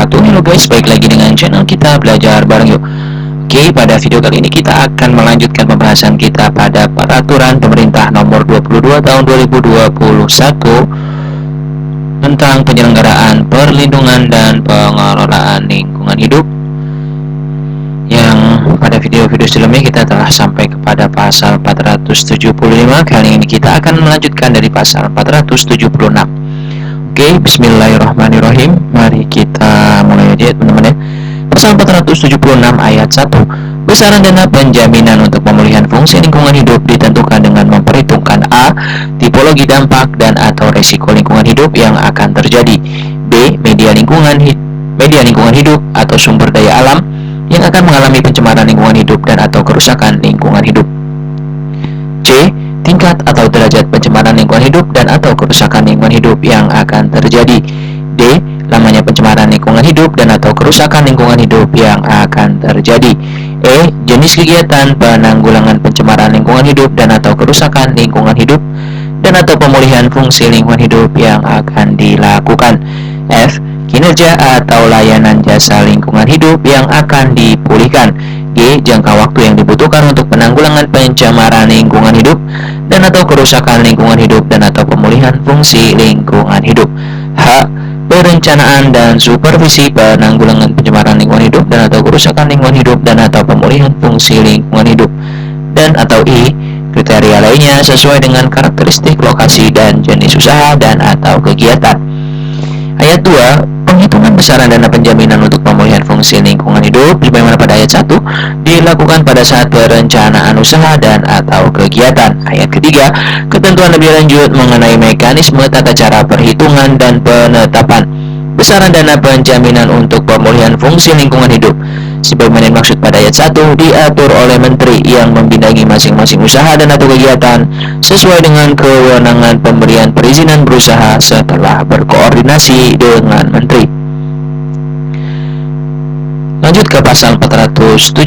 wabarakatuh. Halo guys, balik lagi dengan channel kita belajar bareng yuk. Oke, pada video kali ini kita akan melanjutkan pembahasan kita pada peraturan pemerintah nomor 22 tahun 2021 tentang penyelenggaraan perlindungan dan pengelolaan lingkungan hidup, yang pada video-video sebelumnya kita telah sampai kepada pasal 475. Kali ini kita akan melanjutkan dari pasal 476. Oke, bismillahirrahmanirrahim. Mari kita mulai aja teman-teman ya. Pasal 476 ayat 1. Besaran dana penjaminan untuk pemulihan fungsi lingkungan hidup ditentukan dengan memperhitungkan A. Tipologi dampak dan atau resiko lingkungan hidup yang akan terjadi, B. Media lingkungan hidup atau sumber daya alam yang akan mengalami pencemaran lingkungan hidup dan atau kerusakan lingkungan hidup, C. Tingkat atau derajat pencemaran lingkungan hidup dan atau kerusakan lingkungan hidup yang akan terjadi, D. Lamanya pencemaran lingkungan hidup dan atau kerusakan lingkungan hidup yang akan terjadi, E. Jenis kegiatan penanggulangan pencemaran lingkungan hidup dan atau kerusakan lingkungan hidup dan atau pemulihan fungsi lingkungan hidup yang akan dilakukan, F. Kinerja atau layanan jasa lingkungan hidup yang akan dipulihkan, G. Jangka waktu yang dibutuhkan untuk penanggulangan pencemaran lingkungan hidup dan atau kerusakan lingkungan hidup dan atau pemulihan fungsi lingkungan hidup, H. Perencanaan dan supervisi penanggulangan pencemaran lingkungan hidup dan atau kerusakan lingkungan hidup dan atau pemulihan fungsi lingkungan hidup, dan atau I. Kriteria lainnya sesuai dengan karakteristik lokasi dan jenis usaha dan atau kegiatan. Ayat 2. Penghitungan besaran dana penjaminan untuk pemulihan fungsi lingkungan hidup sebagaimana pada ayat 1 dilakukan pada saat perencanaan usaha dan atau kegiatan. Ayat ketiga. Ketentuan lebih lanjut mengenai mekanisme tata cara perhitungan dan penetapan besaran dana penjaminan untuk pemulihan fungsi lingkungan hidup sebagaimana dimaksud pada ayat 1 diatur oleh menteri yang membidangi masing-masing usaha dan atau kegiatan sesuai dengan kewenangan pemberian perizinan berusaha setelah berkoordinasi dengan menteri. Lanjut ke pasal 477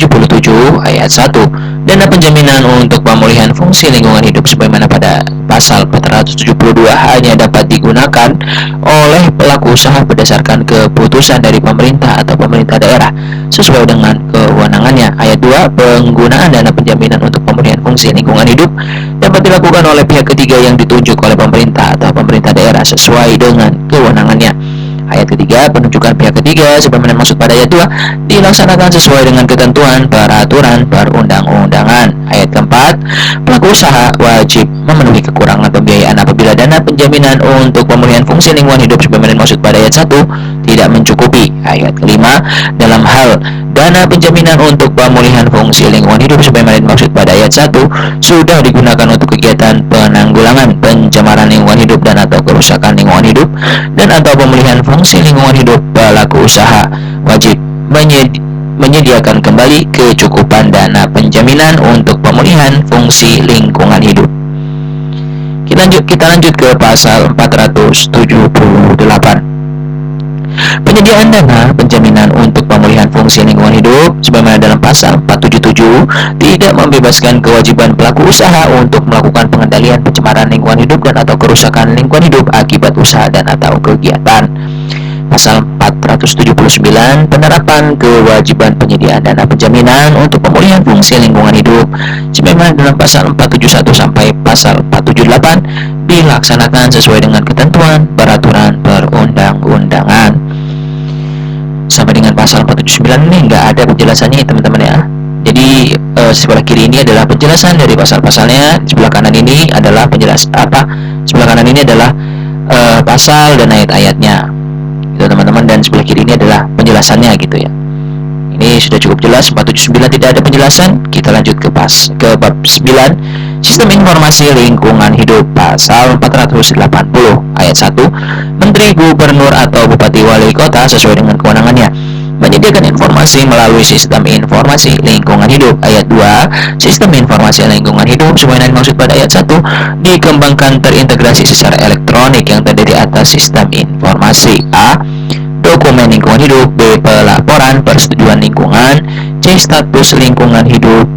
ayat 1. Dana penjaminan untuk pemulihan fungsi lingkungan hidup sebagaimana pada pasal 472 hanya dapat digunakan oleh pelaku usaha berdasarkan keputusan dari pemerintah atau pemerintah daerah sesuai dengan kewenangannya. Ayat 2. Penggunaan dana penjaminan untuk pemulihan fungsi lingkungan hidup dapat dilakukan oleh pihak ketiga yang ditunjuk oleh pemerintah atau pemerintah daerah sesuai dengan kewenangannya. Ayat ketiga. Penunjukan pihak ketiga sebagaimana dimaksud pada ayat 2 dilaksanakan sesuai dengan ketentuan peraturan perundang-undangan. Ayat keempat. Pelaku usaha wajib memenuhi kekurangan pembiayaan apabila dana penjaminan untuk pemulihan fungsi lingkungan hidup sebagaimana dimaksud pada ayat 1 tidak mencukupi. Ayat kelima. Dalam hal dana penjaminan untuk pemulihan fungsi lingkungan hidup sebagaimana dimaksud pada ayat 1 sudah digunakan untuk kegiatan penanggulangan pencemaran lingkungan hidup dan atau kerusakan lingkungan hidup dan atau pemulihan fungsi lingkungan hidup, pelaku usaha wajib menyediakan kembali kecukupan dana penjaminan untuk pemulihan fungsi lingkungan hidup. Kita lanjut ke pasal 478. Penyediaan dana penjaminan untuk pemulihan fungsi lingkungan hidup sebagaimana dalam pasal 477 tidak membebaskan kewajiban pelaku usaha untuk melakukan pengendalian pencemaran lingkungan hidup dan atau kerusakan lingkungan hidup akibat usaha dan atau kegiatan. Pasal 479. Penerapan kewajiban penyediaan dana penjaminan untuk pemulihan fungsi lingkungan hidup sebagaimana dalam pasal 471 sampai pasal 478 dilaksanakan sesuai dengan ketentuan peraturan perundang-undangan. Sampai dengan pasal 479 ini nggak ada penjelasannya teman-teman ya. Jadi sebelah kiri ini adalah penjelasan dari pasal-pasalnya, sebelah kanan ini adalah sebelah kanan ini adalah pasal dan ayat-ayatnya gitu teman-teman, dan sebelah kiri ini adalah penjelasannya gitu ya. Ini sudah cukup jelas. 479 tidak ada penjelasan. Kita lanjut ke bab 9. Sistem informasi lingkungan hidup. Pasal 480 ayat 1. Menteri, gubernur atau bupati wali kota sesuai dengan kewenangannya menyediakan informasi melalui sistem informasi lingkungan hidup. Ayat 2. Sistem informasi lingkungan hidup sebagaimana dimaksud pada ayat 1 dikembangkan terintegrasi secara elektronik yang terdiri atas sistem informasi A. Dokumen lingkungan hidup, B. Pelaporan persetujuan lingkungan, C. Status lingkungan hidup,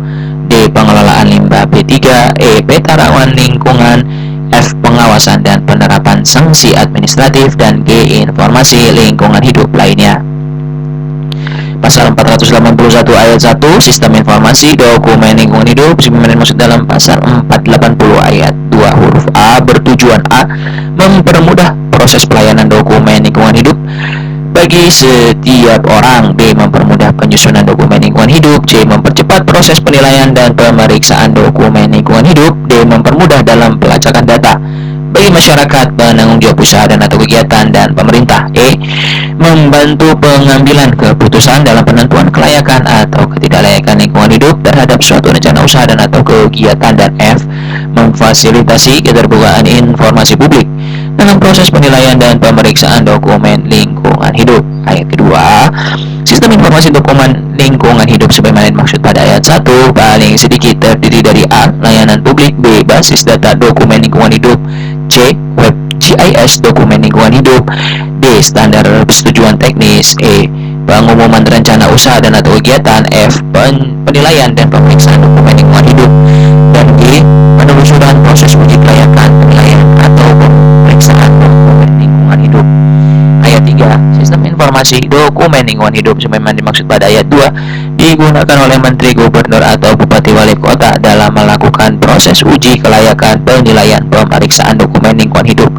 D. Pengelolaan limbah, B3, E. Peta rawan lingkungan, F. Pengawasan dan penerapan sanksi administratif, dan G. Informasi lingkungan hidup lainnya. pasal 481 ayat 1 Sistem Informasi Dokumen Lingkungan Hidup sebagaimana dimaksud dalam pasal 480 ayat 2 huruf A bertujuan A. Mempermudah proses pelayanan dokumen lingkungan hidup bagi setiap orang. B. Mempermudah penyusunan dokumen lingkungan hidup. C. Mempercepat proses penilaian dan pemeriksaan dokumen lingkungan hidup. D. Mempermudah dalam pelacakan data bagi masyarakat, penanggung jawab usaha dan atau kegiatan, dan pemerintah. E. Membantu pengambilan keputusan dalam penentuan kelayakan atau ketidaklayakan lingkungan hidup terhadap suatu rencana usaha dan atau kegiatan. Dan F. Memfasilitasi keterbukaan informasi publik dalam proses penilaian dan pemeriksaan dokumen lingkungan hidup. Ayat kedua, sistem informasi dokumen lingkungan hidup sebagaimana dimaksud pada ayat 1 paling sedikit terdiri dari A. Layanan publik. B. Basis data dokumen lingkungan hidup. C. Web GIS dokumen lingkungan hidup. D. Standar persetujuan teknis. E. Pengumuman rencana usaha dan atau kegiatan. F. Penilaian dan pemeriksaan dokumen lingkungan hidup. Dan G. Penelusuran proses uji kelayakan, penilaian atau pemeriksaan dokumen lingkungan hidup. Ayat 3. Sistem informasi dokumen lingkungan hidup sebagaimana dimaksud pada ayat 2 digunakan oleh Menteri, Gubernur atau Bupati Wali Kota dalam melakukan proses uji kelayakan, penilaian, pemeriksaan dokumen lingkungan hidup,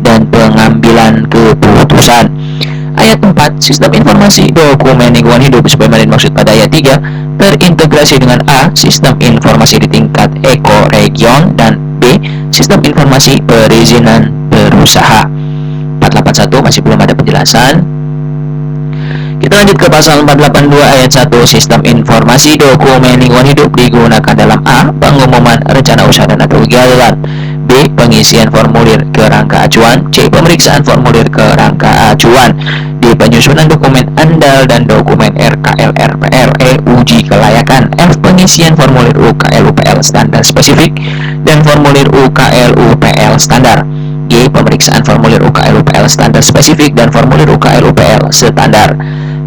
dan pengambilan keputusan. Ayat 4. Sistem informasi dokumen lingkungan hidup sebagaimana dimaksud pada ayat 3 terintegrasi dengan A. Sistem informasi di tingkat ekoregion, dan B. Sistem informasi perizinan berusaha. 481 masih belum ada penjelasan. Kita lanjut ke pasal 482 ayat 1. Sistem informasi dokumen lingkungan hidup digunakan dalam A. Pengumuman rencana usaha dan atau kegiatan. B. Pengisian formulir kerangka acuan. C. Pemeriksaan formulir kerangka acuan. D. Penyusunan dokumen andal dan dokumen RKL RPL. E. Uji kelayakan. F. Pengisian formulir UKL UPL standar spesifik dan formulir UKL UPL standar. G. Pemeriksaan formulir UKL UPL standar spesifik dan formulir UKL UPL standar.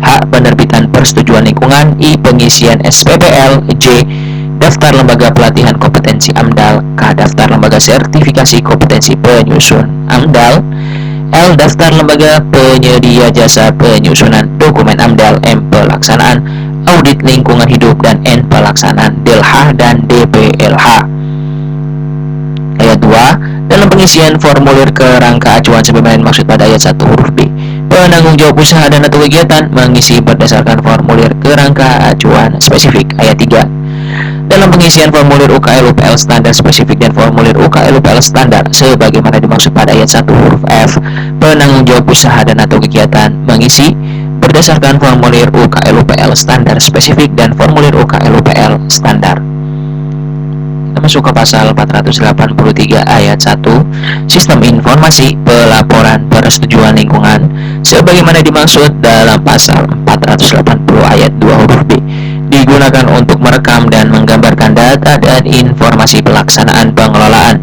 H. Penerbitan persetujuan lingkungan. I. Pengisian SPPL. J. Daftar lembaga pelatihan kompetensi AMDAL. K. Daftar lembaga sertifikasi kompetensi penyusun AMDAL. L. Daftar lembaga penyedia jasa penyusunan dokumen AMDAL. M. Pelaksanaan audit lingkungan hidup, dan N. Pelaksanaan DLH dan DPLH. Ayat 2. Dalam pengisian formulir kerangka acuan sebagaimana dimaksud pada ayat 1 huruf B, penanggung jawab usaha dan atau kegiatan mengisi berdasarkan formulir kerangka acuan spesifik. Ayat 3. Dalam pengisian formulir UKL UPL standar spesifik dan formulir UKL UPL standar sebagaimana dimaksud pada ayat 1 huruf F, penanggung jawab usaha dan atau kegiatan mengisi berdasarkan formulir UKL UPL standar spesifik dan formulir UKL UPL standar. Masuk ke pasal 483 ayat 1 Sistem Informasi Pelaporan Persetujuan Lingkungan sebagaimana dimaksud dalam pasal 480 ayat 2 huruf B digunakan untuk merekam dan menggambarkan data dan informasi pelaksanaan pengelolaan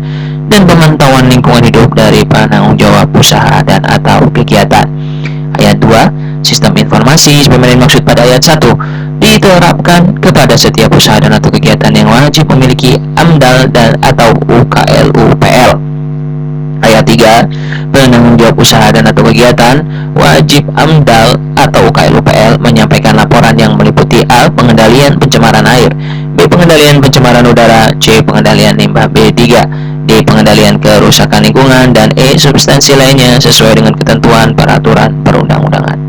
dan pemantauan lingkungan hidup dari penanggung jawab usaha dan atau kegiatan. Ayat 2 Sistem informasi sebagaimana dimaksud pada ayat 1 diterapkan kepada setiap usaha dan atau kegiatan yang wajib memiliki AMDAL dan atau UKL UPL. Ayat 3 penanggung jawab usaha dan atau kegiatan wajib AMDAL atau UKL UPL menyampaikan laporan yang meliputi A. Pengendalian pencemaran air. B. Pengendalian pencemaran udara. C. Pengendalian limbah B3. D. Pengendalian kerusakan lingkungan, dan E. Substansi lainnya sesuai dengan ketentuan peraturan perundang-undangan.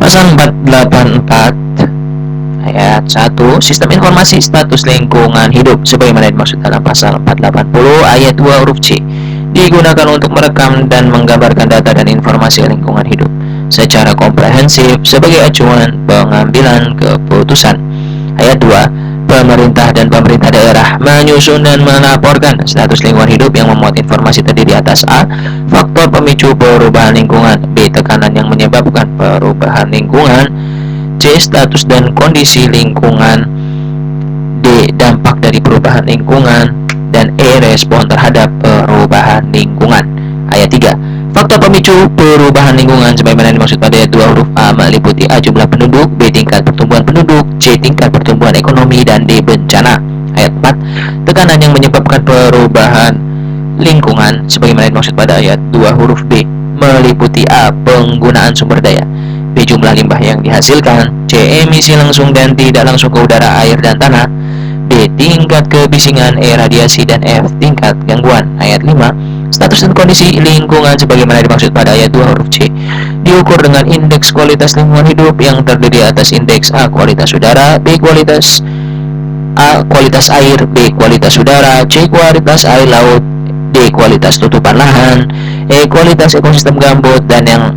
Pasal 484 ayat 1 Sistem Informasi Status Lingkungan Hidup sebagaimana dimaksud dalam pasal 480 ayat 2 huruf C digunakan untuk merekam dan menggambarkan data dan informasi lingkungan hidup secara komprehensif sebagai acuan pengambilan keputusan. Ayat 2 Pemerintah dan pemerintah daerah menyusun dan melaporkan status lingkungan hidup yang memuat informasi terdiri atas A. Faktor pemicu perubahan lingkungan. B. Tekanan yang menyebabkan perubahan lingkungan. C. Status dan kondisi lingkungan. D. Dampak dari perubahan lingkungan. Dan E. Respon terhadap perubahan lingkungan. Ayat 3 Faktor pemicu perubahan lingkungan sebagaimana dimaksud pada ayat 2 huruf A meliputi A. Jumlah penduduk. B. Tingkat pertumbuhan penduduk. C. Tingkat pertumbuhan ekonomi, dan D. Bencana. Ayat 4 Tekanan yang menyebabkan perubahan lingkungan sebagaimana dimaksud pada ayat 2 huruf B meliputi A. Penggunaan sumber daya. B. Jumlah limbah yang dihasilkan. C. Emisi langsung dan tidak langsung ke udara, air, dan tanah. D. Tingkat kebisingan. E. Radiasi. Dan F. Tingkat gangguan. Ayat 5. Status dan kondisi lingkungan sebagaimana dimaksud pada ayat 2 huruf C diukur dengan indeks kualitas lingkungan hidup yang terdiri atas indeks A. Kualitas udara, B. Kualitas air, B. Kualitas udara, C. Kualitas air laut, D. Kualitas tutupan lahan, E. Kualitas ekosistem gambut, dan yang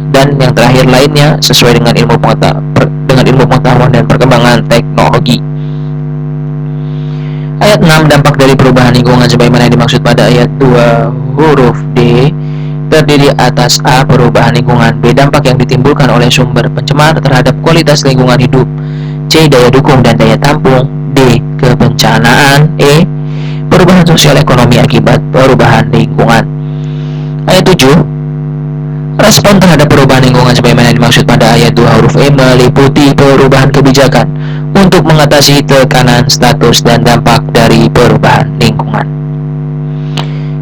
terakhir lainnya sesuai dengan ilmu pengetahuan dan perkembangan teknologi. Ayat 6. Dampak dari perubahan lingkungan sebagaimana dimaksud pada ayat 2 huruf D terdiri atas A. Perubahan lingkungan, B. Dampak yang ditimbulkan oleh sumber pencemar terhadap kualitas lingkungan hidup, C. Daya dukung dan daya tampung, D. Kebencanaan, E. Perubahan sosial ekonomi akibat perubahan lingkungan. Ayat 7. Respon terhadap perubahan lingkungan sebagaimana dimaksud pada ayat 2 huruf E meliputi perubahan kebijakan untuk mengatasi tekanan status dan dampak dari perubahan lingkungan.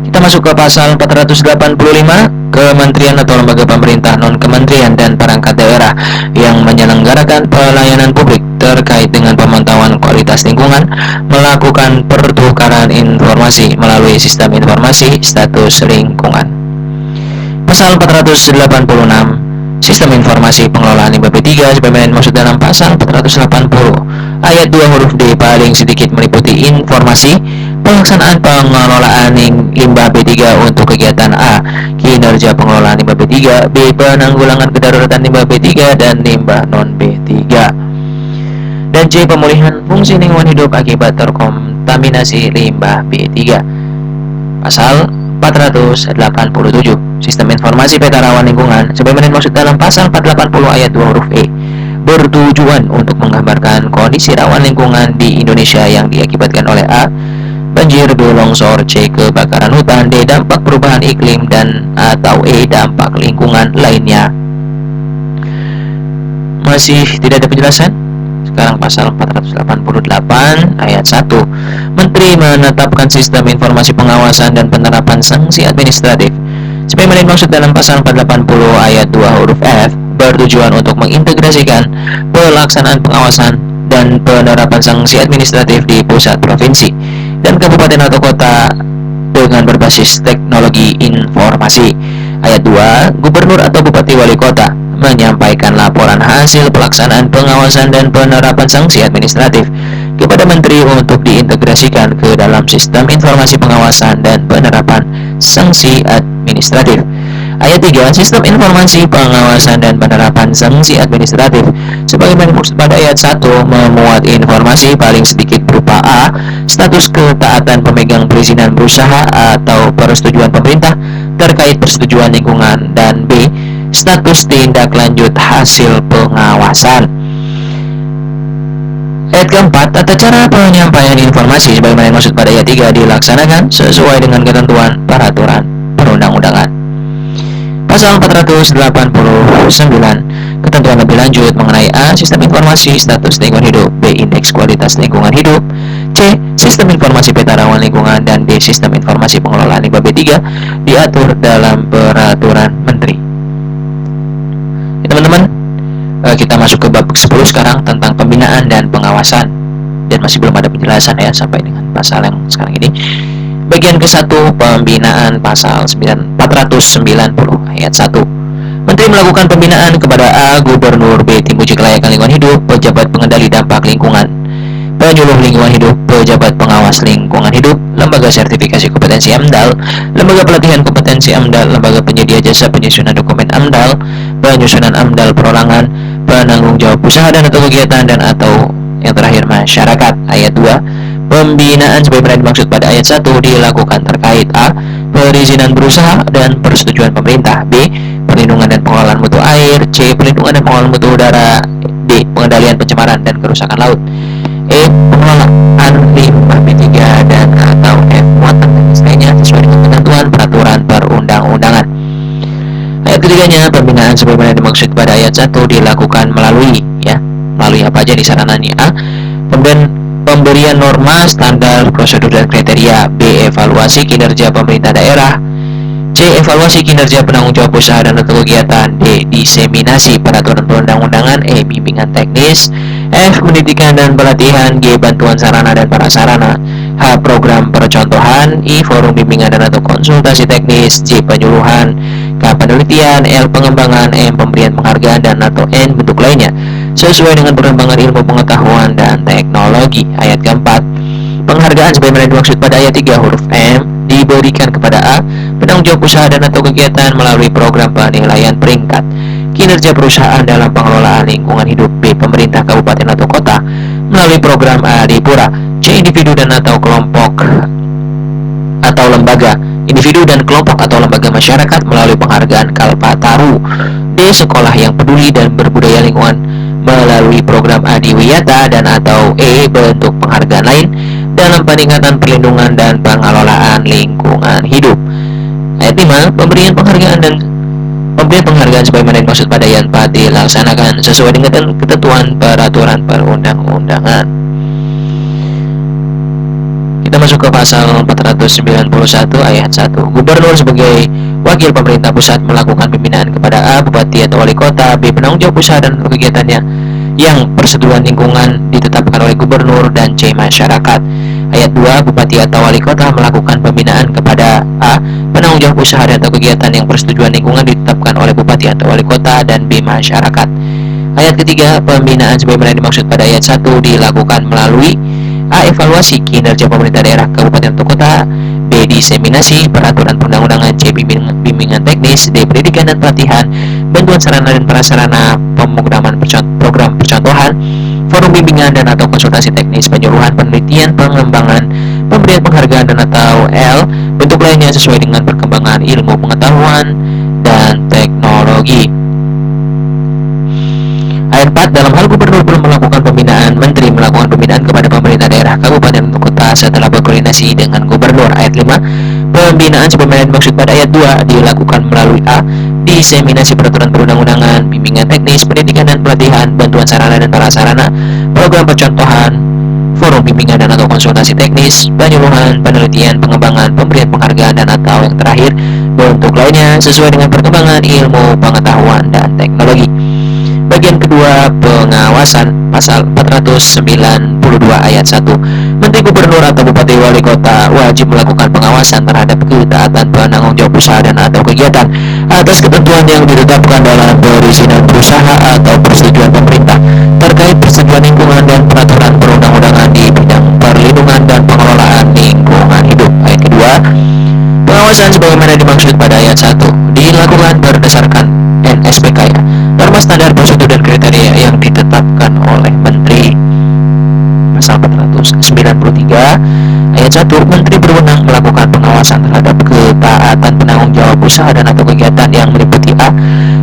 Kita masuk ke pasal 485, kementerian atau lembaga pemerintah non-kementerian dan perangkat daerah yang menyelenggarakan pelayanan publik terkait dengan pemantauan kualitas lingkungan melakukan pertukaran informasi melalui sistem informasi status lingkungan. Pasal 486, sistem informasi pengelolaan limbah B3 sebagaimana dimaksud dalam pasal 480 ayat 2 huruf D paling sedikit meliputi informasi pelaksanaan pengelolaan limbah B3 untuk kegiatan A. Kinerja pengelolaan limbah B3, B. Penanggulangan kedaruratan limbah B3 dan limbah non B3, dan C. Pemulihan fungsi lingkungan hidup akibat terkontaminasi limbah B3. Pasal 487, sistem informasi peta rawan lingkungan sebagaimana dimaksud dalam pasal 480 ayat 2 huruf E bertujuan untuk menggambarkan kondisi rawan lingkungan di Indonesia yang diakibatkan oleh A. Banjir, B. Longsor, C. Kebakaran hutan, D. Dampak perubahan iklim, dan atau E. Dampak lingkungan lainnya. Masih tidak ada penjelasan? Sekarang pasal 488 ayat 1. Menteri menetapkan sistem informasi pengawasan dan penerapan sanksi administratif sebagaimana dimaksud dalam pasal 480 ayat 2 huruf F bertujuan untuk mengintegrasikan pelaksanaan pengawasan dan penerapan sanksi administratif di pusat provinsi dan kabupaten atau kota dengan berbasis teknologi informasi. Ayat 2. Gubernur atau bupati wali kota menyampaikan laporan hasil pelaksanaan pengawasan dan penerapan sanksi administratif kepada menteri untuk diintegrasikan ke dalam sistem informasi pengawasan dan penerapan sanksi administratif. Ayat 3. Sistem informasi pengawasan dan penerapan sanksi administratif sebagaimana dimaksud pada ayat 1 memuat informasi paling sedikit berupa A. Status ketaatan pemegang perizinan berusaha atau persetujuan pemerintah terkait persetujuan lingkungan, dan B. Status tindak lanjut hasil pengawasan. Ayat keempat, tata cara penyampaian informasi sebagaimana dimaksud pada ayat 3 dilaksanakan sesuai dengan ketentuan peraturan perundang-undangan. Pasal 489, ketentuan lebih lanjut mengenai A. Sistem informasi status lingkungan hidup, B. Indeks kualitas lingkungan hidup, C. Sistem informasi peta rawan lingkungan, dan D. Sistem informasi pengelolaan limbah B3 diatur dalam peraturan menteri. Teman-teman, kita masuk ke bab 10 sekarang tentang pembinaan dan pengawasan, dan masih belum ada penjelasan ya sampai dengan pasal yang sekarang ini. Bagian ke-1, pembinaan, pasal 490 ayat 1. Menteri melakukan pembinaan kepada A. Gubernur, B. Tim uji kelayakan lingkungan hidup, pejabat pengendali dampak lingkungan, penyuluh lingkungan hidup, pejabat pengawas lingkungan hidup, lembaga sertifikasi kompetensi AMDAL, lembaga pelatihan kompetensi AMDAL, lembaga penyedia jasa penyusunan dokumen AMDAL, penyusunan AMDAL perorangan, penanggung jawab usaha dan atau kegiatan, dan atau yang terakhir masyarakat. Ayat 2. Pembinaan sebagaimana dimaksud pada ayat 1 dilakukan terkait A. Perizinan berusaha dan persetujuan pemerintah, B. Perlindungan dan pengelolaan mutu air, C. Perlindungan dan pengelolaan mutu udara, D. Pengendalian pencemaran dan kerusakan laut, E. Pengelolaan limbah B3, dan atau F. Muatan teknis lainnya sesuai dengan ketentuan peraturan perundang-undangan. Ayat ketiganya, pembinaan sebagaimana dimaksud pada ayat 1 dilakukan melalui apa aja di saranannya. A. Pemberian norma, standar, prosedur, dan kriteria. B. Evaluasi kinerja pemerintah daerah. C. Evaluasi kinerja penanggung jawab usaha dan atau kegiatan. D. diseminasi peraturan perundang-undangan. E. Bimbingan teknis. F. Pendidikan dan pelatihan. G. Bantuan sarana dan prasarana. H. Program percontohan. I. Forum bimbingan dan atau konsultasi teknis. J. Penyuluhan. K. Penelitian. L. Pengembangan. M. Pemberian penghargaan dan atau N. Bentuk lainnya sesuai dengan perkembangan ilmu pengetahuan dan teknologi. Ayat keempat, penghargaan sebagaimana dimaksud pada ayat 3 huruf M diberikan kepada A. Penanggung jawab usaha dan atau kegiatan melalui program penilaian peringkat kinerja perusahaan dalam pengelolaan lingkungan hidup. B. Pemerintah kabupaten atau kota melalui program Adipura. C. Individu dan atau kelompok atau lembaga individu dan kelompok atau lembaga masyarakat melalui penghargaan Kalpataru. D. Sekolah yang peduli dan berbudaya lingkungan melalui program Adiwiyata dan atau E. Bentuk penghargaan lain dalam peningkatan perlindungan dan pengelolaan lingkungan hidup. Ayat 5, pemberian penghargaan sebagaimana dimaksud pada ayat 4 dilaksanakan sesuai dengan ketentuan peraturan perundang-undangan. Kita masuk ke pasal 491 ayat 1. Gubernur sebagai wakil pemerintah pusat melakukan pembinaan kepada A. Bupati atau wali kota. B. Penanggung jawab usaha dan kegiatannya yang persetujuan lingkungan ditetapkan oleh gubernur. Dan C. Masyarakat. Ayat 2. Bupati atau wali kota melakukan pembinaan kepada A. Penanggung jawab usaha dan atau kegiatan yang persetujuan lingkungan ditetapkan oleh bupati atau wali kota. Dan B. Masyarakat. Ayat ketiga, pembinaan sebagaimana dimaksud pada ayat 1 dilakukan melalui A. Evaluasi kinerja pemerintah daerah, kabupaten atau kota. B. Diseminasi peraturan perundang-undangan. C. Bimbingan teknis. D. Pendidikan dan pelatihan, bantuan sarana dan prasarana, pemrograman program percontohan, forum bimbingan dan atau konsultasi teknis, penyuluhan, penelitian, pengembangan, pemberian penghargaan dan atau L. Bentuk lainnya sesuai dengan perkembangan ilmu pengetahuan dan teknologi. Ayat 4, dalam hal gubernur belum melakukan pembinaan, menteri melakukan pembinaan kepada pemerintah daerah, kabupaten atau kota setelah berkoordinasi dengan gubernur. Ayat 5, pembinaan sebagaimana dimaksud pada ayat 2 dilakukan melalui A. Diseminasi peraturan perundang-undangan, bimbingan teknis, pendidikan dan pelatihan, bantuan sarana dan prasarana, program percontohan, forum bimbingan dan atau konsultasi teknis, penyuluhan, penelitian, pengembangan, pemberian penghargaan dan atau yang terakhir bentuk lainnya sesuai dengan perkembangan ilmu pengetahuan dan teknologi. Bagian kedua, pengawasan. Pasal 492 ayat 1. Menteri Gubernur atau Bupati Wali Kota wajib melakukan pengawasan terhadap ketaatan penanggung jawab usaha dan atau kegiatan atas ketentuan yang ditetapkan dalam perizinan berusaha atau persetujuan pemerintah terkait persetujuan lingkungan dan peraturan perundang-undangan di bidang perlindungan dan pengelolaan lingkungan hidup. Ayat kedua, pengawasan sebagaimana dimaksud pada ayat 1 dilakukan berdasarkan NSPK, norma standar prosedur dan kriteria yang ditetapkan oleh Menteri. Pasal 493 ayat 1, Menteri berwenang melakukan pengawasan terhadap ketaatan penanggung jawab usaha dan atau kegiatan yang meliputi A.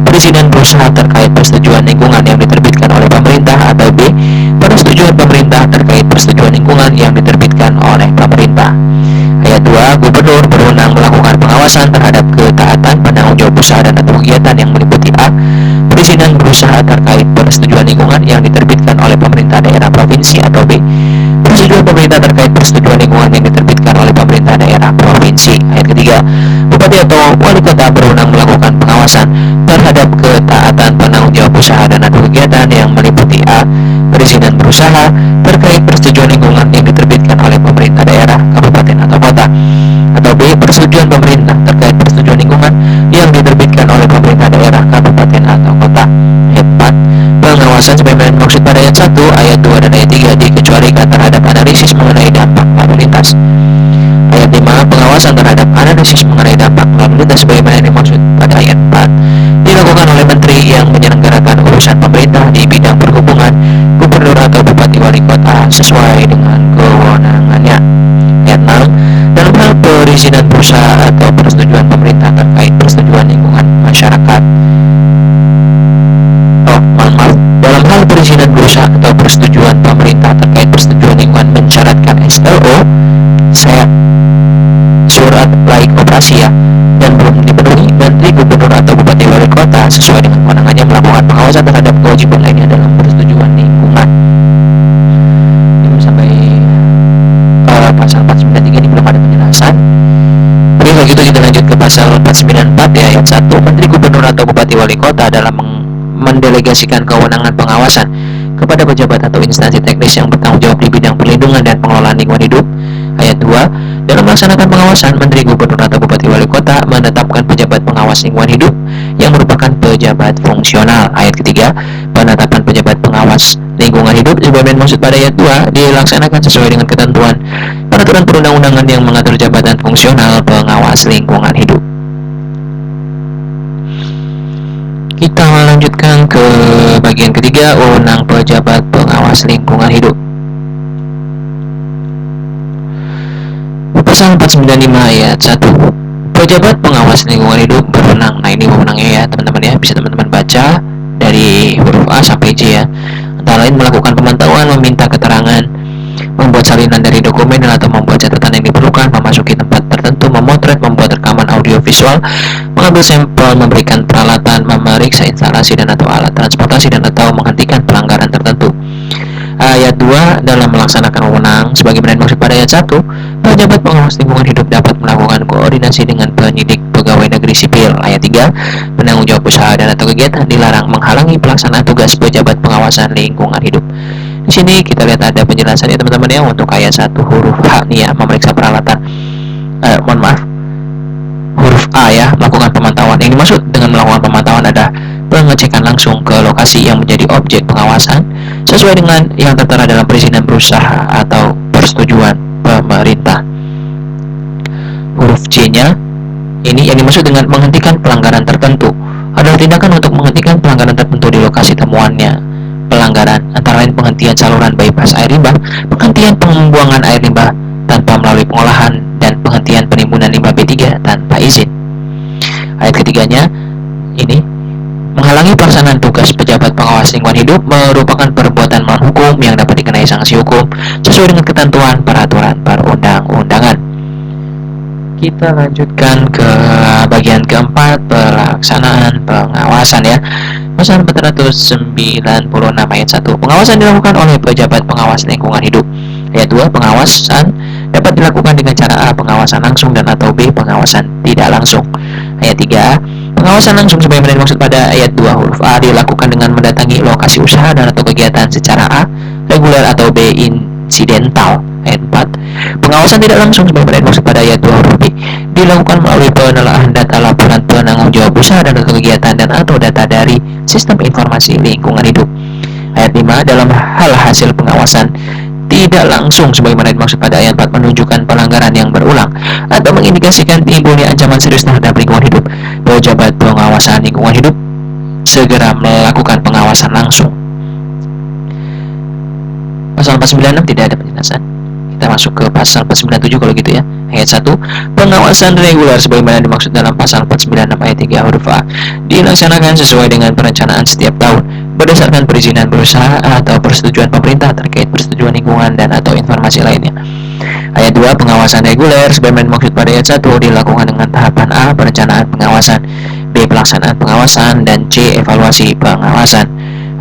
Perizinan berusaha terkait persetujuan lingkungan yang diterbitkan oleh pemerintah, atau B. Persetujuan pemerintah terkait persetujuan lingkungan yang diterbitkan oleh pemerintah. Ayat 2, Gubernur berwenang melakukan pengawasan terhadap ketaatan penanggung jawab usaha dan atau kegiatan yang meliputi A. Perizinan berusaha terkait persetujuan lingkungan yang diterbitkan oleh pemerintah daerah provinsi, atau B. Persetujuan pemerintah terkait persetujuan lingkungan yang diterbitkan oleh pemerintah daerah provinsi. Ayat ketiga, Bupati atau Wali Kota berwenang melakukan pengawasan terhadap ketaatan penanggung jawab usaha dan atau kegiatan yang meliputi A. Perizinan berusaha terkait persetujuan lingkungan yang diterbitkan oleh pemerintah daerah, kabupaten atau kota, atau B. Persetujuan pemerintah terkait persetujuan lingkungan yang diterbitkan oleh pemerintah daerah, kabupaten atau kota. Ayat 4, pengawasan sebagaimana dimaksud pada ayat 1, ayat 2 dan ayat 3 dikecualikan terhadap analisis mengenai dampak lalu lintas. Ayat 5, pengawasan terhadap analisis mengenai dampak lalu lintas sebagaimana dimaksud pada ayat 4 dilakukan oleh menteri yang menyelenggarakan urusan pemerintah di bidang perhubungan, gubernur atau bupati wali kota sesuai dengan kewenangannya. Ayat 6, dalam hal perizinan berusaha atau persetujuan pemerintah terkait persetujuan lingkungan masyarakat. Dalam hal perizinan berusaha atau persetujuan pemerintah terkait persetujuan lingkungan mensyaratkan SLO, surat laik operasi dan belum dipenuhi, menteri, gubernur atau bupati wali kota sesuai dengan kewenangannya melakukan pengawasan terhadap kewajiban lainnya dalam persetujuan lingkungan. Ini sampai pasal 493 ini belum ada penjelasan. Oke, kalau gitu kita lanjut ke pasal 494 ayat 1. Menteri, gubernur atau bupati wali kota dalam mendelegasikan kewenangan pengawasan kepada pejabat atau instansi teknis yang bertanggung jawab di bidang perlindungan dan pengelolaan lingkungan hidup. Ayat 2. Dalam melaksanakan pengawasan, Menteri, Gubernur, atau Bupati Wali Kota menetapkan pejabat pengawas lingkungan hidup yang merupakan pejabat fungsional. Ayat ketiga. Penetapan pejabat pengawas lingkungan hidup sebagaimana maksud pada ayat 2 dilaksanakan sesuai dengan ketentuan peraturan perundang-undangan yang mengatur jabatan fungsional pengawas lingkungan hidup. Kita melanjutkan ke bagian ketiga, wewenang pejabat pengawas lingkungan hidup. Pasal 495 ayat 1. Pejabat pengawas lingkungan hidup berwenang. Nah, ini wewenangnya ya teman-teman ya, bisa teman-teman baca dari huruf A sampai J ya. Antara lain melakukan pemantauan, meminta keterangan, membuat salinan dari dokumen atau membuat catatan yang diperlukan, memasuki tempat tertentu, memotret, membuat rekaman audio visual, mengambil sampel, memberikan peralatan, memeriksa instalasi dan atau alat transportasi dan atau menghentikan pelanggaran tertentu. Ayat 2. Dalam melaksanakan wewenang sebagaimana dimaksud pada ayat 1, pejabat pengawas lingkungan hidup dapat melakukan koordinasi dengan penyidik pegawai negeri sipil. Ayat 3. Penanggung jawab usaha dan atau kegiatan dilarang menghalangi pelaksanaan tugas pejabat pengawasan lingkungan hidup. Di sini kita lihat ada penjelasan ya teman-teman ya, untuk ayat 1 huruf H nih ya, memeriksa peralatan. Huruf A ya, melakukan pemantauan. Yang dimaksud dengan melakukan pemantauan adalah pengecekan langsung ke lokasi yang menjadi objek pengawasan sesuai dengan yang tertera dalam perizinan berusaha atau persetujuan pemerintah. Huruf C-nya ini yang dimaksud dengan menghentikan pelanggaran tertentu adalah tindakan untuk menghentikan pelanggaran tertentu di lokasi temuannya. Pelanggaran antara lain penghentian saluran bypass air limbah, penghentian pembuangan air limbah tanpa melalui pengolahan, dan penghentian penimbunan limbah B3 tanpa izin. Ayat ketiganya ini menghalangi pelaksanaan tugas pejabat pengawas lingkungan hidup merupakan perbuatan melawan hukum yang dapat dikenai sanksi hukum sesuai dengan ketentuan peraturan perundang-undangan. Kita lanjutkan ke bagian keempat, pelaksanaan pengawasan ya. Pasal 496 ayat 1. Pengawasan dilakukan oleh pejabat pengawas lingkungan hidup. Ayat 2. Pengawasan dapat dilakukan dengan cara A. Pengawasan langsung dan atau B. Pengawasan tidak langsung. Ayat 3. Pengawasan langsung sebagaimana dimaksud pada ayat 2 huruf A dilakukan dengan mendatangi lokasi usaha dan atau kegiatan secara A. Reguler atau B. Insidental. Ayat 4. Pengawasan tidak langsung sebagaimana dimaksud pada ayat 2 huruf B dilakukan melalui penelaahan data laporan penanggung jawab usaha dan atau kegiatan dan atau data dari sistem informasi lingkungan hidup. Ayat 5. Dalam hal hasil pengawasan tidak langsung sebagaimana dimaksud pada ayat 4 menunjukkan pelanggaran yang berulang atau mengindikasikan timbulnya ancaman serius terhadap lingkungan hidup, pejabat pengawasan lingkungan hidup segera melakukan pengawasan langsung. Pasal 496 tidak ada penjelasan. Kita masuk ke pasal 497 kalau gitu ya. Ayat 1. Pengawasan reguler sebagaimana dimaksud dalam pasal 496 ayat 3 huruf A dilaksanakan sesuai dengan perencanaan setiap tahun berdasarkan perizinan berusaha atau persetujuan pemerintah terkait persetujuan lingkungan dan atau informasi lainnya. Ayat 2. Pengawasan reguler sebagaimana dimaksud pada ayat 1 dilakukan dengan tahapan A. Perencanaan pengawasan, B. Pelaksanaan pengawasan, dan C. Evaluasi pengawasan.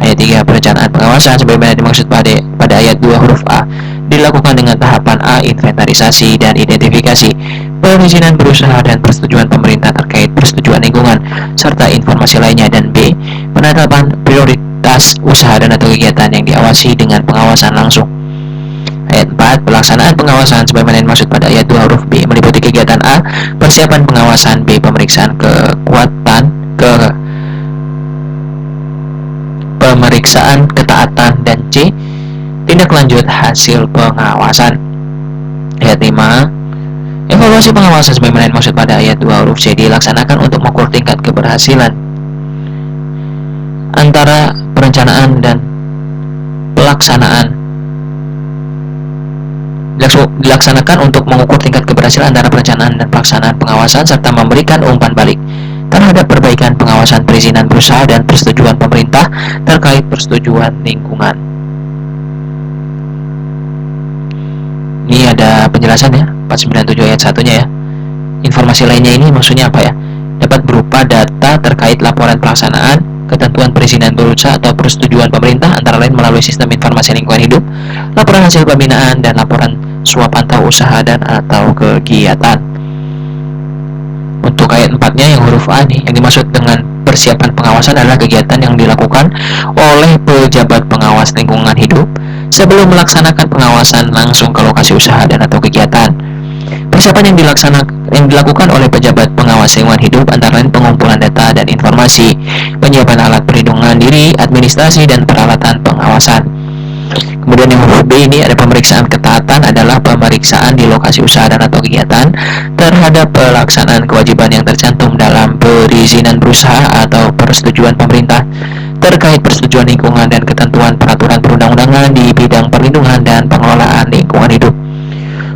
Ayat 3. Perencanaan pengawasan sebagaimana dimaksud pada ayat 2 huruf A dilakukan dengan tahapan A. Inventarisasi dan identifikasi, perizinan berusaha dan persetujuan pemerintah terkait persetujuan lingkungan serta informasi lainnya, dan B. Penetapan prioritas usaha dan atau kegiatan yang diawasi dengan pengawasan langsung. Ayat 4. Pelaksanaan pengawasan sebagaimana dimaksud pada ayat 2 huruf B meliputi kegiatan A. Persiapan pengawasan, B. Pemeriksaan pemeriksaan ketaatan, dan C. Tindak lanjut hasil pengawasan. Ayat 5. Evaluasi pengawasan sebagaimana dimaksud pada ayat 2 huruf C dilaksanakan untuk mengukur tingkat keberhasilan antara perencanaan dan pelaksanaan. Dilaksanakan untuk mengukur tingkat keberhasilan antara perencanaan dan pelaksanaan pengawasan serta memberikan umpan balik terhadap perbaikan pengawasan perizinan berusaha dan persetujuan pemerintah terkait persetujuan lingkungan. Ini ada penjelasan ya, 497 ayat 1-nya ya. Informasi lainnya ini maksudnya apa ya? Dapat berupa data terkait laporan pelaksanaan, ketentuan perizinan berusaha atau persetujuan pemerintah antara lain melalui sistem informasi lingkungan hidup, laporan hasil pembinaan, dan laporan suap pantau usaha dan atau kegiatan. Untuk ayat 4-nya yang huruf A nih, yang dimaksud dengan persiapan pengawasan adalah kegiatan yang dilakukan oleh pejabat pengawas lingkungan hidup sebelum melaksanakan pengawasan langsung ke lokasi usaha dan atau kegiatan. Persiapan yang dilakukan oleh pejabat pengawas lingkungan hidup antara lain pengumpulan data dan informasi, penyiapan alat perlindungan diri, administrasi dan peralatan pengawasan. Kemudian yang huruf B ini ada pemeriksaan ketaatan adalah pemeriksaan di lokasi usaha dan atau kegiatan terhadap pelaksanaan kewajiban yang tercantum dalam perizinan berusaha atau persetujuan pemerintah terkait persetujuan lingkungan dan ketentuan peraturan perundang-undangan di bidang perlindungan dan pengelolaan lingkungan hidup.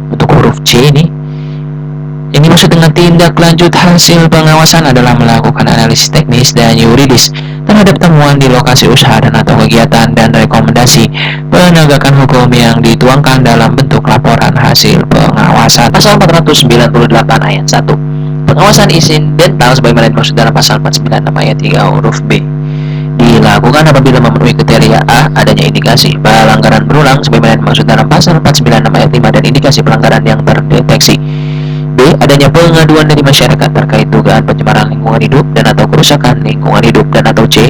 Untuk huruf C ini maksud dengan tindak lanjut hasil pengawasan adalah melakukan analisis teknis dan yuridis terhadap temuan di lokasi usaha dan atau kegiatan dan rekomendasi penegakan hukum yang dituangkan dalam bentuk laporan hasil pengawasan. Pasal 498 ayat 1. Pengawasan insidental sebagaimana dimaksud dalam pasal 496 ayat 3 huruf B dilakukan apabila memenuhi kriteria A. Adanya indikasi pelanggaran berulang sebagaimana dimaksud dalam pasal 496 ayat 5 dan indikasi pelanggaran yang terdeteksi. B. Adanya pengaduan dari masyarakat terkait dugaan pencemaran lingkungan hidup dan atau kerusakan lingkungan hidup dan atau C.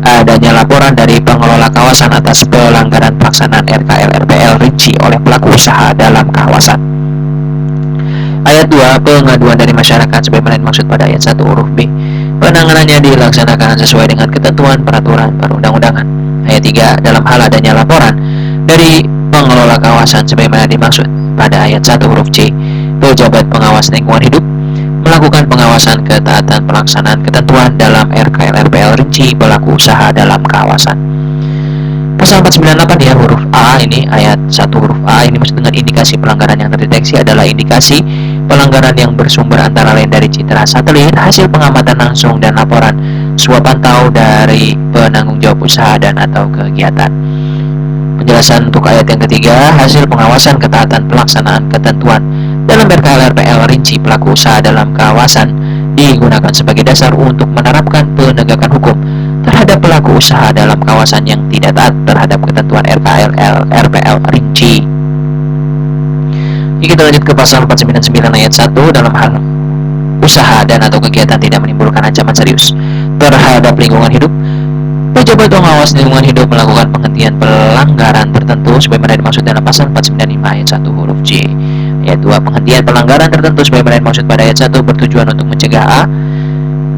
Adanya laporan dari pengelola kawasan atas pelanggaran pelaksanaan RKL/RPL rinci oleh pelaku usaha dalam kawasan. Ayat 2. Pengaduan dari masyarakat sebagaimana dimaksud pada ayat 1 huruf B. Penanganannya dilaksanakan sesuai dengan ketentuan peraturan perundang-undangan. Ayat 3. Dalam hal adanya laporan dari pengelola kawasan sebagaimana dimaksud pada ayat 1 huruf C, pejabat pengawas lingkungan hidup melakukan pengawasan ketaatan pelaksanaan ketentuan dalam RKL/RPL rinci pelaku usaha dalam kawasan. Pasal 498 ya huruf A ini ayat 1 huruf A ini maksud dengan indikasi pelanggaran yang terdeteksi adalah indikasi pelanggaran yang bersumber antara lain dari citra satelit, hasil pengamatan langsung dan laporan swab pantau dari penanggung jawab usaha dan atau kegiatan. Penjelasan untuk ayat yang ketiga, hasil pengawasan ketaatan pelaksanaan ketentuan dalam RKL/RPL rinci pelaku usaha dalam kawasan digunakan sebagai dasar untuk menerapkan penegakan hukum terhadap pelaku usaha dalam kawasan yang tidak taat terhadap ketentuan RKL/RPL rinci. Ini kita lanjut ke pasal 499 ayat 1 dalam hal usaha dan atau kegiatan tidak menimbulkan ancaman serius terhadap lingkungan hidup. Pejabat pengawas lingkungan hidup melakukan penghentian pelanggaran tertentu sebagaimana dimaksud dalam pasal 495 ayat 1 huruf J. Ayat 2. Penghentian pelanggaran tertentu sebagaimana dimaksud pada ayat 1 bertujuan untuk mencegah A.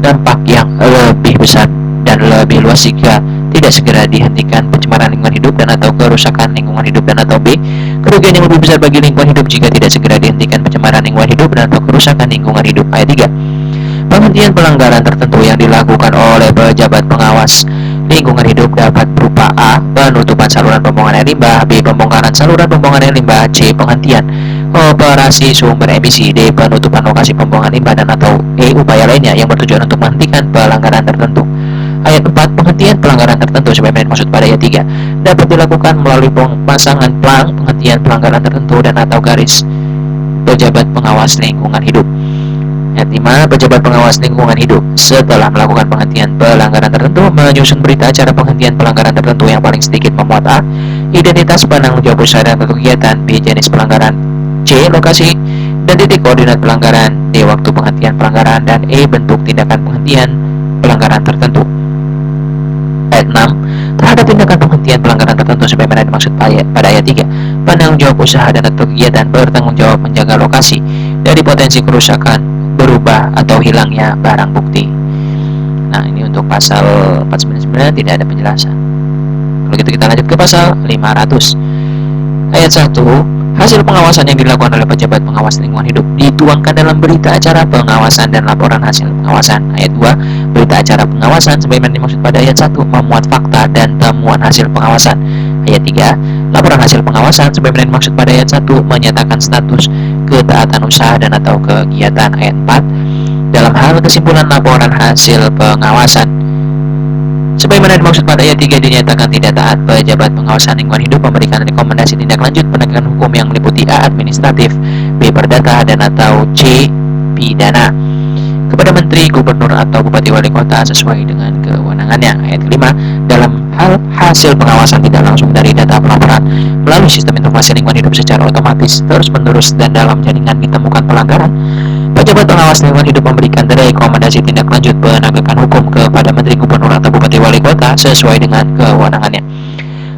Dampak yang lebih besar dan lebih luas jika tidak segera dihentikan pencemaran lingkungan hidup dan atau kerusakan lingkungan hidup dan atau B. Kerugian yang lebih besar bagi lingkungan hidup jika tidak segera dihentikan pencemaran lingkungan hidup dan atau kerusakan lingkungan hidup. Ayat 3. Penghentian pelanggaran tertentu yang dilakukan oleh pejabat pengawas lingkungan hidup dapat berupa A. Penutupan saluran pembuangan air limbah, B. Pembongkaran saluran pembuangan air limbah, C. Penghentian operasi sumber emisi, D. Penutupan lokasi pembuangan limbah dan atau E. Upaya lainnya yang bertujuan untuk menghentikan pelanggaran tertentu. Ayat 4. Penghentian pelanggaran tertentu sebagaimana dimaksud pada ayat 3 dapat dilakukan melalui pemasangan plang penghentian pelanggaran tertentu dan atau garis pejabat pengawas lingkungan hidup. Ayat 5. Pejabat pengawas lingkungan hidup setelah melakukan penghentian pelanggaran tertentu menyusun berita acara penghentian pelanggaran tertentu yang paling sedikit memuat A. Identitas penanggung jawab usaha dan kegiatan, B. Jenis pelanggaran, C. Lokasi dan titik koordinat pelanggaran, D. Waktu penghentian pelanggaran dan E. Bentuk tindakan penghentian pelanggaran tertentu. Ayat 6. Terhadap tindakan penghentian pelanggaran tertentu sebagaimana dimaksud pada ayat 3, penanggung jawab usaha dan atau kegiatan bertanggung jawab menjaga lokasi dari potensi kerusakan, berubah atau hilangnya barang bukti. Nah, ini untuk pasal 499 tidak ada penjelasan. Kalau gitu kita lanjut ke pasal 500. Ayat 1. Hasil pengawasan yang dilakukan oleh pejabat pengawas lingkungan hidup dituangkan dalam berita acara pengawasan dan laporan hasil pengawasan. Ayat 2. Berita acara pengawasan sebagaimana dimaksud pada ayat 1 memuat fakta dan temuan hasil pengawasan. Ayat 3. Laporan hasil pengawasan sebagaimana dimaksud pada ayat 1 menyatakan status ketaatan usaha dan atau kegiatan. Ayat 4. Dalam hal kesimpulan laporan hasil pengawasan sebagaimana dimaksud pada ayat 3 dinyatakan tidak taat, pejabat pengawasan lingkungan hidup memberikan rekomendasi tindak lanjut penegakan hukum yang meliputi A. Administratif, B. Perdata dan atau C. Pidana kepada menteri, gubernur atau bupati wali kota sesuai dengan kewenangannya. Ayat 5. Dalam hasil pengawasan tidak langsung dari data pelaporan melalui sistem informasi lingkungan hidup secara otomatis terus-menerus dan dalam jaringan ditemukan pelanggaran, pejabat pengawas lingkungan hidup memberikan rekomendasi tindak lanjut penegakan hukum kepada Menteri Gubernur atau Bupati Wali Kota sesuai dengan kewenangannya.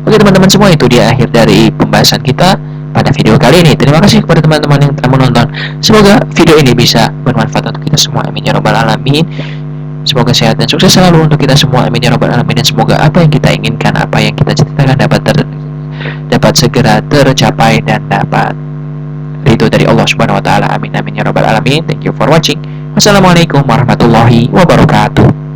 Oke teman-teman semua, itu dia akhir dari pembahasan kita pada video kali ini. Terima kasih kepada teman-teman yang telah menonton. Semoga video ini bisa bermanfaat untuk kita semua. Amin ya rabbal alamin. Semoga sehat dan sukses selalu untuk kita semua. Amin ya rabbal alamin. Dan semoga apa yang kita inginkan, apa yang kita cita-citakan dapat segera tercapai dan dapat ridho dari Allah Subhanahu wa taala. Amin amin ya rabbal alamin. Thank you for watching. Wassalamualaikum warahmatullahi wabarakatuh.